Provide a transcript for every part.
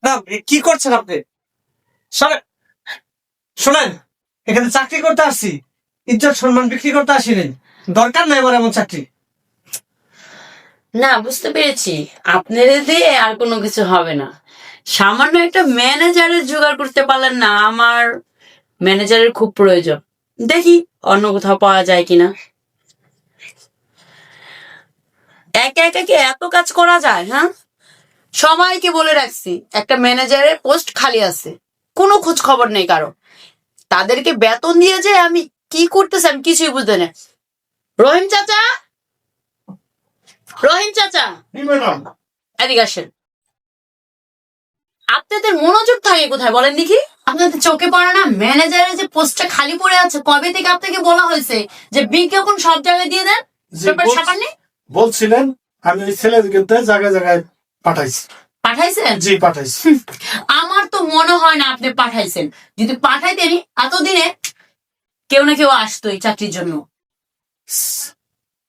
না, কি করছেন আপনি? শোনেন, এখানে চাকরি করতে আসছি, ইজ্জত সম্মান বিক্রি করতে আসিনি। দরকার নাই আমার এমন চাকরি। না, বুঝতে পেরেছি। আপনাদের দিয়ে আর কোনো কিছু হবে না। সামান্য একটা ম্যানেজারের জোগাড় করতে পারলেন না। আমার ম্যানেজারের খুব প্রয়োজন। দেখি অন্য কোথাও পাওয়া যায় কিনা। একা একা কি এত কাজ করা যায়? হ্যাঁ, সবাইকে বলে রাখছি একটা ম্যানেজারের পোস্ট খালি আছে, কোনো খোঁজ খবর নেই কারো। তাদেরকে বেতন দিয়ে যে আমি কি করতেছি আমি কিছুই বুঝতে না। রহিম চাচা, রহিম চাচা, এদিকে আসেন। আপনাদের মনোযোগ থাকে কোথায় বলেন দেখি? আপনাদের চোখে পড়ে না ম্যানেজারের যে পোস্টটা খালি পড়ে আছে? কবে থেকে আপনাকে বলা হয়েছে যে বিজ্ঞাপন সব জায়গায় দিয়ে দেন? বলছিলেন, আমি ওই ছেলেদেরকে জায়গায় জায়গায় পাঠাইছি। পাঠাইছেন? জি পাঠাইছি। আমার তো মনে হয় না আপনি পাঠাইছেন। যদি পাঠাইতেনি এতদিনে কেউ না কেউ আসতোই চাকরির জন্য।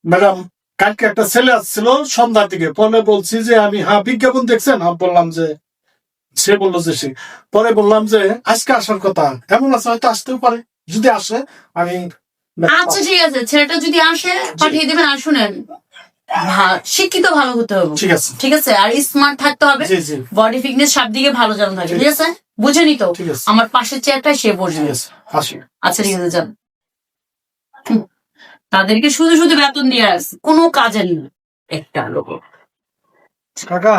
ম্যাডাম, কালকে একটা ছেলে আসছিল সন্ধ্যার দিকে, পরে বলছি যে আমি বিজ্ঞাপন দেখছেন, বললাম যে সে বললো যে সে, পরে বললাম যে আজকে আসার কথা, এমন আছে হয়তো আসতেও পারে, যদি আসে আমি। আচ্ছা ঠিক আছে, ছেলেটা যদি আসে পাঠিয়ে দেবেন। আর শুনেন, শিক্ষিত ভালো হতে হবে। ঠিক আছে, ঠিক আছে, আর স্মার্ট থাকতে হবে। বডি ফিটনেস সব দিকে ভালো যেন থাকে। ঠিক আছে, বুঝেনি তো? আমার পাশের চেয়ারটাই সে বসবে। আচ্ছা ঠিক আছে, যান। তাদেরকে শুধু শুধু বেতন দিয়ে আসছে, কোনো কাজের না একটা লোক। কাকা,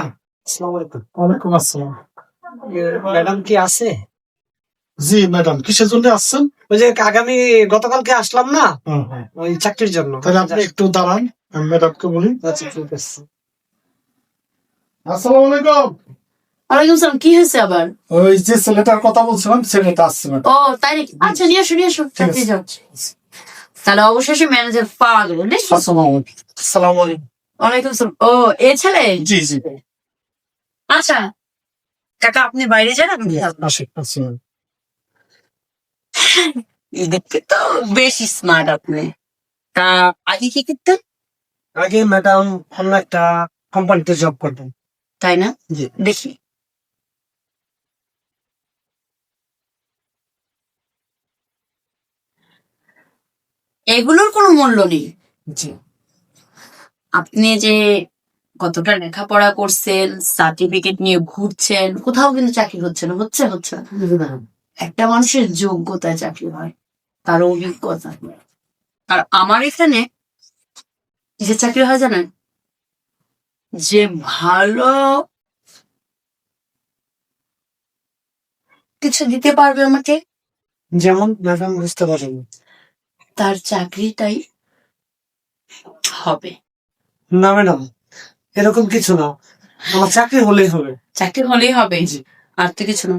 আসসালামু আলাইকুম। ওয়ালাইকুম আসসালাম। ম্যাডাম কি আছে? জি ম্যাডাম, কিসের জন্য আসছেন? ওই যে আগামী গতকালকে আসলাম না, ওই চাকরির জন্য। তাহলে আপনি একটু দাঁড়ান, আমি ম্যাডামকে বলি। আচ্ছা ঠিক আছে। আসসালামু আলাইকুম। ওয়ালাইকুম সালাম। কি হয়েছে আবার? ওই যে ছেলেটার কথা বলছিলাম, ছেলেটা আসছে ম্যাডাম। ও তাই নাকি? আচ্ছা নিয়ে আসো, নিয়ে আসো। চাকরি যাচ্ছে। তাহলে অবশেষে ম্যানেজার পাওয়া গেল। আসসালামু আলাইকুম। ওয়ালাইকুম সালাম। ও এ ছেলে? জি জি। আচ্ছা কাকা, আপনি বাইরে যান, আমি আসি। দেখতে তো বেশ স্মার্ট আপনি। তা আগে কি করতেন? আগে ম্যাডাম অন্য একটা কোম্পানিতে জব করতেন। তাই না? জি। দেখি। এগুলোর কোনো মূল্য নেই। জি। আপনি যে কতটা লেখাপড়া করছেন, সার্টিফিকেট নিয়ে ঘুরছেন, কোথাও কিন্তু চাকরি হচ্ছে না। হচ্ছে হচ্ছে না। একটা মানুষের যোগ্যতায় চাকরি হয়, তার অভিজ্ঞতা। আর আমার এখানে কিসের চাকরি হয় জানেন? যে ভালো কিছু দিতে পারবে আমাকে, যেমন ম্যাডাম বুঝতে পারেন। তার চাকরিটাই হবে। না ম্যাডাম, এরকম কিছু না, আমার চাকরি হলেই হবে। চাকরি হলেই হবে, আর তো কিছু না।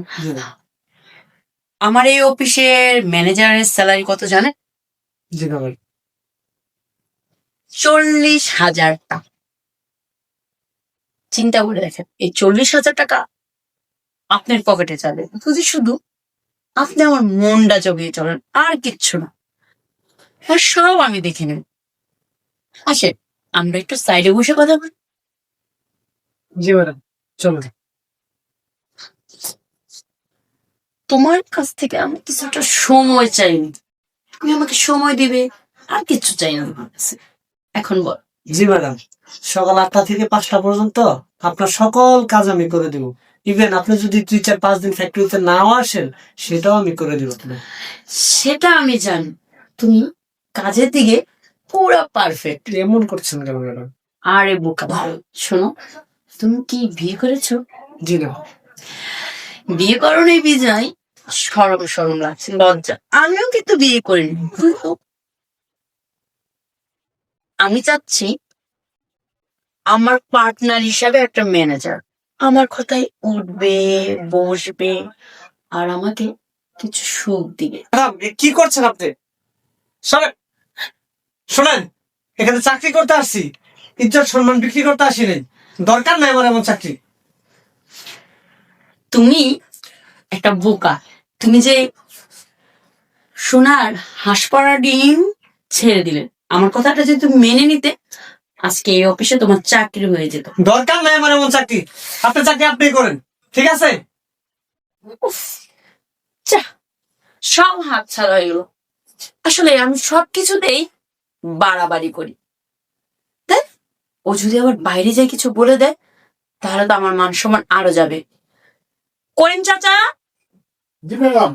আমার এই অফিসের ম্যানেজারের স্যালারি কত জানেন? জি না ভাই। 40,000 টাকা। চিন্তা করে দেখেন, এই 40,000 টাকা আপনার পকেটে যাবে যদি শুধু আপনি আমার মনটা জগিয়ে চলেন, আর কিচ্ছু না। আর সব আমি দেখে নেব। আসে, আমরা একটু সাইডে বসে কথা বলি। জি ম্যাডাম, চলুন। তোমার কাছ থেকে আমি কিছুটা সময় চাইনি, তুমি আমাকে সময় দিবে, আর কিছু চাই না তোমার কাছে। এখন বল। জি ম্যাডাম, সকাল 8টা থেকে 5টা পর্যন্ত আপনার সকল কাজ আমি করে দিব। ইভেন আপনি যদি 2-4-5 দিন ফ্যাক্টরিতে নাও আসেন, সেটাও আমি করে দিব। সেটা আমি জানি, তুমি কাজের দিকে পুরো পারফেক্ট। এমন করছেন কেন ম্যাডাম? আরে বোকা ভালো, শোনো, তুমি কি বিয়ে করেছো? জি না। বিয়ে করোনি বিজয় শরম শরম লাগছে, লজ্জা। আমিও কিন্তু বিয়ে করিনি। আমি চাচ্ছি আমার পার্টনার হিসাবে একটা ম্যানেজার আমার কথায় উঠবে, বসবে, আর আমাকে কিছু সুখ দিবে। কি করছেন আপনি? শোনেন, এখানে চাকরি করতে আসছি, ইজ্জত সম্মান বিক্রি করতে আসিনি। দরকার নাই আমার এমন চাকরি। তুমি একটা বোকা। তুমি যে সোনার হাঁস পড়া ডিম ছেড়ে দিলে, আমার কথাটা যদি তুমি মেনে নিতে, আজকে এই অফিসে তোমার চাকরি হয়ে যেত। দরকার নাই আমার এমন চাকরি। আপনার চাকরি আপনি করেন। ঠিক আছে? উফ, যা, সব হাত ছাড়া হয়ে গেল। আসলে আমি সবকিছুতেই বাড়াবাড়ি করি। দেখ, ও যদি আবার বাইরে যায় কিছু বলে দেয়, তাহলে তো আমার মান সম্মান আরো যাবে। করিম চাচা, জি ম্যাডাম।